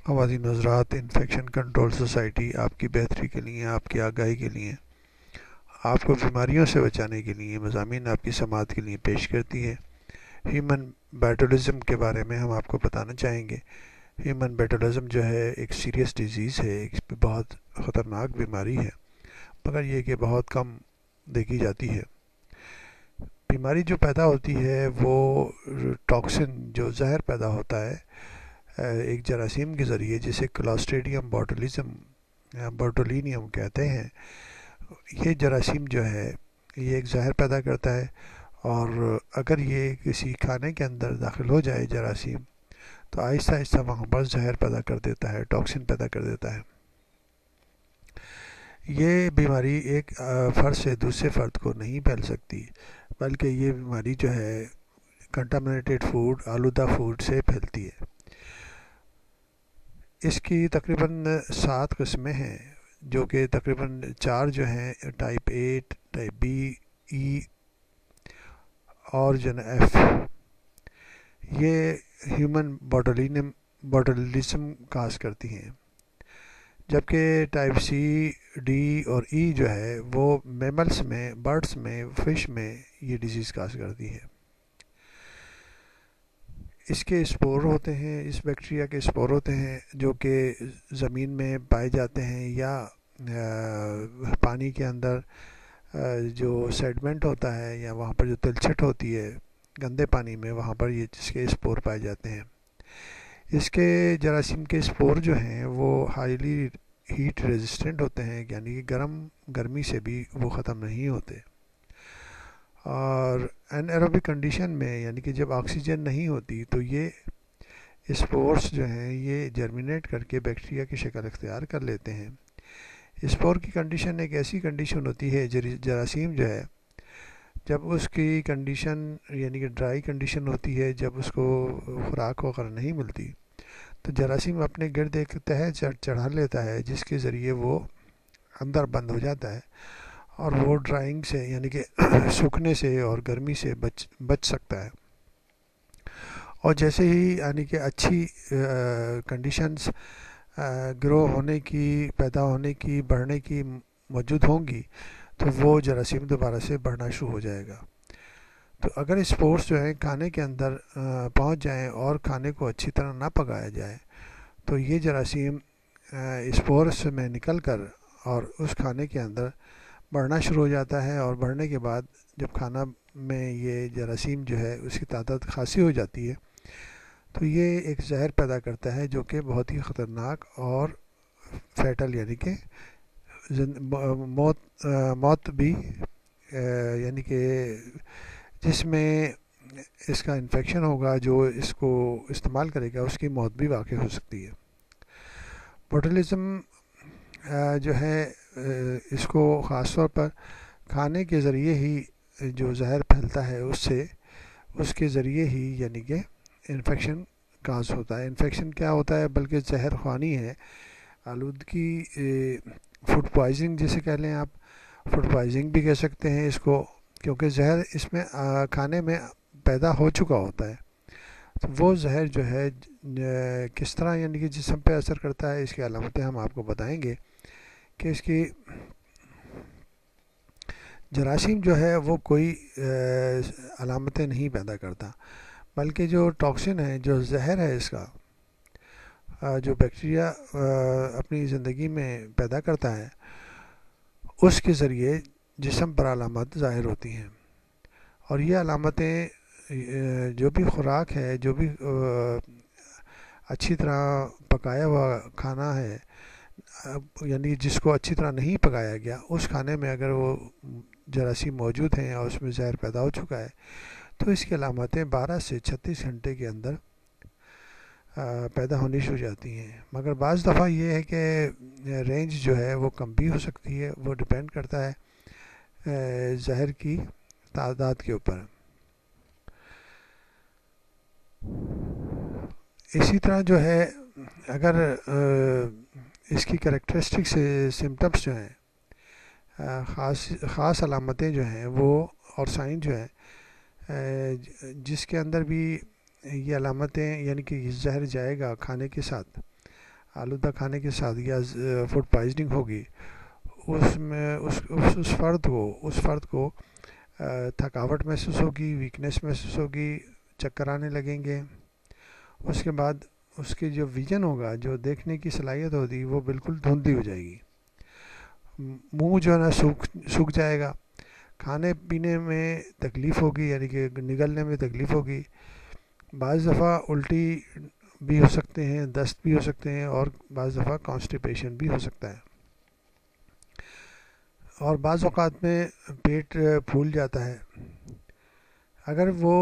خواتین حضرات، infection control society آپ کی بہتری کے لیے، آپ کی آگاہی کے لیے، آپ کو بیماریوں سے بچانے کے لیے مضامین آپ کی سماعت کے لیے پیش کرتی ہے۔ ہیومن بیٹولزم کے بارے میں ہم آپ کو بتانا چاہیں گے۔ ہیومن بیٹولزم جو ہے ایک سیریس ڈیزیز ہے، ایک بہت خطرناک بیماری ہے، مگر یہ کہ بہت کم دیکھی جاتی ہے۔ بیماری جو پیدا ہوتی ہے وہ ٹاکسن، جو زہر پیدا ہوتا ہے ایک جراثیم کے ذریعے، جسے کلاسٹریڈیم بوٹولزم یا بوٹولینیم کہتے ہیں۔ یہ جراثیم جو ہے یہ ایک زہر پیدا کرتا ہے، اور اگر یہ کسی کھانے کے اندر داخل ہو جائے جراثیم، تو آہستہ آہستہ وہاں پر زہر پیدا کر دیتا ہے، ٹاکسن پیدا کر دیتا ہے۔ یہ بیماری ایک فرد سے دوسرے فرد کو نہیں پھیل سکتی، بلکہ یہ بیماری جو ہے کنٹامنیٹڈ فوڈ، آلودہ فوڈ سے پھیلتی ہے۔ اس کی تقریباً 7 قسمیں ہیں، جو کہ تقریباً 4 جو ہیں ٹائپ اے، ٹائپ بی، ای اور ایف، یہ ہیومن بوٹولزم کاز کرتی ہیں، جبکہ ٹائپ سی، ڈی اور ای جو ہے وہ میملس میں، برڈس میں، فش میں یہ ڈیزیز کاز کرتی ہے۔ اس کے اسپور ہوتے ہیں، اس بیکٹیریا کے اسپور ہوتے ہیں جو کہ زمین میں پائے جاتے ہیں، یا پانی کے اندر جو سیڈمنٹ ہوتا ہے، یا وہاں پر جو تلچھٹ ہوتی ہے گندے پانی میں، وہاں پر یہ اس کے اسپور پائے جاتے ہیں۔ اس کے جراثیم کے اسپور جو ہیں وہ ہائیلی ہیٹ ریزسٹنٹ ہوتے ہیں، یعنی کہ گرمی سے بھی وہ ختم نہیں ہوتے، اور ان ایروبک کنڈیشن میں، یعنی کہ جب آکسیجن نہیں ہوتی تو یہ اسپورس جو ہیں یہ جرمینیٹ کر کے بیکٹیریا کی شکل اختیار کر لیتے ہیں۔ اسپور کی کنڈیشن ایک ایسی کنڈیشن ہوتی ہے، جراثیم جو ہے جب اس کی کنڈیشن یعنی کہ ڈرائی کنڈیشن ہوتی ہے، جب اس کو خوراک وغیرہ نہیں ملتی، تو جراثیم اپنے گرد ایک تہ چڑھا لیتا ہے، جس کے ذریعے وہ اندر بند ہو جاتا ہے، اور وہ ڈرائنگ سے یعنی کہ سوکھنے سے اور گرمی سے بچ سکتا ہے۔ اور جیسے ہی یعنی کہ اچھی کنڈیشنز گرو ہونے کی، پیدا ہونے کی، بڑھنے کی موجود ہوں گی، تو وہ جراثیم دوبارہ سے بڑھنا شروع ہو جائے گا۔ تو اگر اسپورس جو ہیں کھانے کے اندر پہنچ جائیں اور کھانے کو اچھی طرح نہ پکایا جائے، تو یہ جراثیم اسپورس میں نکل کر اور اس کھانے کے اندر بڑھنا شروع ہو جاتا ہے، اور بڑھنے کے بعد جب کھانا میں یہ جراثیم جو ہے اس کی تعداد خاصی ہو جاتی ہے، تو یہ ایک زہر پیدا کرتا ہے جو کہ بہت ہی خطرناک اور فیٹل، یعنی کہ موت بھی، یعنی کہ جس میں اس کا انفیکشن ہوگا، جو اس کو استعمال کرے گا اس کی موت بھی واقع ہو سکتی ہے۔ بوٹولزم جو ہے اس کو خاص طور پر کھانے کے ذریعے ہی جو زہر پھیلتا ہے اس کے ذریعے ہی یعنی کہ انفیکشن کاز ہوتا ہے۔ انفیکشن کیا ہوتا ہے بلکہ زہر خوانی ہے، آلودگی، فوڈ پوائزنگ جسے کہہ لیں آپ، فوڈ پوائزنگ بھی کہہ سکتے ہیں اس کو، کیونکہ زہر اس میں کھانے میں پیدا ہو چکا ہوتا ہے۔ تو وہ زہر جو ہے کس طرح یعنی کہ جسم پہ اثر کرتا ہے، اس کی علامتیں ہم آپ کو بتائیں گے کہ اس کی جراثیم جو ہے وہ کوئی علامتیں نہیں پیدا کرتا، بلکہ جو ٹاکسن ہے، جو زہر ہے اس کا، جو بیکٹیریا اپنی زندگی میں پیدا کرتا ہے، اس کے ذریعے جسم پر علامات ظاہر ہوتی ہیں۔ اور یہ علامتیں جو بھی خوراک ہے، جو بھی اچھی طرح پکایا ہوا کھانا ہے، یعنی جس کو اچھی طرح نہیں پکایا گیا، اس کھانے میں اگر وہ جراثیم موجود ہیں اور اس میں زہر پیدا ہو چکا ہے، تو اس کی علامتیں 12 سے 36 گھنٹے کے اندر پیدا ہونی شروع ہو جاتی ہیں۔ مگر بعض دفعہ یہ ہے کہ رینج جو ہے وہ کم بھی ہو سکتی ہے، وہ ڈیپینڈ کرتا ہے زہر کی تعداد کے اوپر۔ اسی طرح جو ہے اگر اس کی کریکٹرسٹکس سمٹمس جو ہیں، خاص علامتیں جو ہیں وہ اور سائن جو ہیں جس کے اندر بھی یہ علامتیں یعنی کہ یہ زہر جائے گا کھانے کے ساتھ، آلودہ کھانے کے ساتھ یا فوڈ پوائزننگ ہوگی، اس میں اس فرد کو تھکاوٹ محسوس ہوگی، ویکنیس محسوس ہوگی، چکر آنے لگیں گے. اس کے بعد اس کی جو ویژن ہوگا، جو دیکھنے کی صلاحیت ہوگی، وہ بالکل دھندلی ہو جائے گی. منہ جو ہے نا سوکھ جائے گا. کھانے پینے میں تکلیف ہوگی، یعنی کہ نگلنے میں تکلیف ہوگی. بعض دفعہ الٹی بھی ہو سکتے ہیں، دست بھی ہو سکتے ہیں، اور بعض دفعہ کانسٹیپیشن بھی ہو سکتا ہے. اور بعض اوقات میں پیٹ پھول جاتا ہے. اگر وہ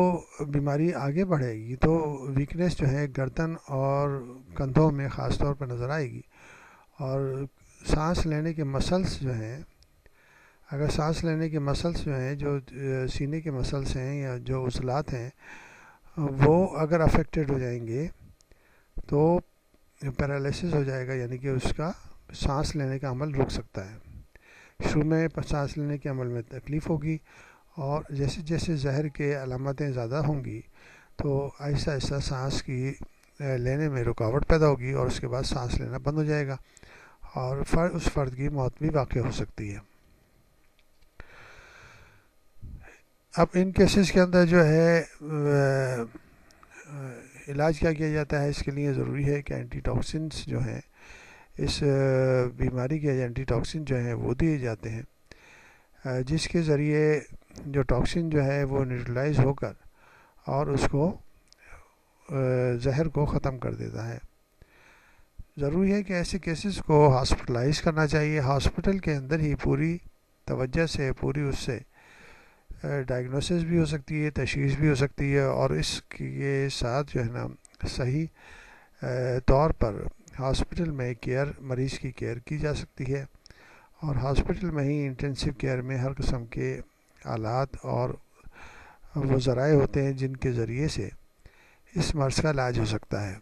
بیماری آگے بڑھے گی تو ویکنیس جو ہے گردن اور کندھوں میں خاص طور پر نظر آئے گی. اور سانس لینے کے مسلس جو ہیں، اگر سانس لینے کے مسلس جو ہیں، جو سینے کے مسلس ہیں یا جو عضلات ہیں، وہ اگر افیکٹڈ ہو جائیں گے تو پیرالیسس ہو جائے گا، یعنی کہ اس کا سانس لینے کا عمل رک سکتا ہے. شروع میں سانس لینے کے عمل میں تکلیف ہوگی، اور جیسے جیسے زہر کے علامتیں زیادہ ہوں گی تو آہستہ آہستہ سانس کی لینے میں رکاوٹ پیدا ہوگی، اور اس کے بعد سانس لینا بند ہو جائے گا، اور اس فرد کی موت بھی واقع ہو سکتی ہے. اب ان کیسز کے اندر جو ہے علاج کیا کیا جاتا ہے؟ اس کے لیے ضروری ہے کہ اینٹی ٹاکسنس جو ہیں، اس بیماری کے اینٹی ٹاکسن جو ہیں وہ دیے جاتے ہیں، جس کے ذریعے جو ٹاکسن جو ہے وہ نیوٹرلائز ہو کر اور اس کو زہر کو ختم کر دیتا ہے. ضروری ہے کہ ایسے کیسز کو ہاسپٹلائز کرنا چاہیے. ہاسپٹل کے اندر ہی پوری توجہ سے، پوری اس سے ڈائگنوسس بھی ہو سکتی ہے، تشخیص بھی ہو سکتی ہے، اور اس کے ساتھ جو ہے نا صحیح طور پر ہاسپٹل میں مریض کی کیئر کی جا سکتی ہے. اور ہاسپٹل میں ہی انٹینسیو کیئر میں ہر قسم کے آلات اور وہ ذرائع ہوتے ہیں جن کے ذریعے سے اس مرض کا علاج ہو سکتا ہے.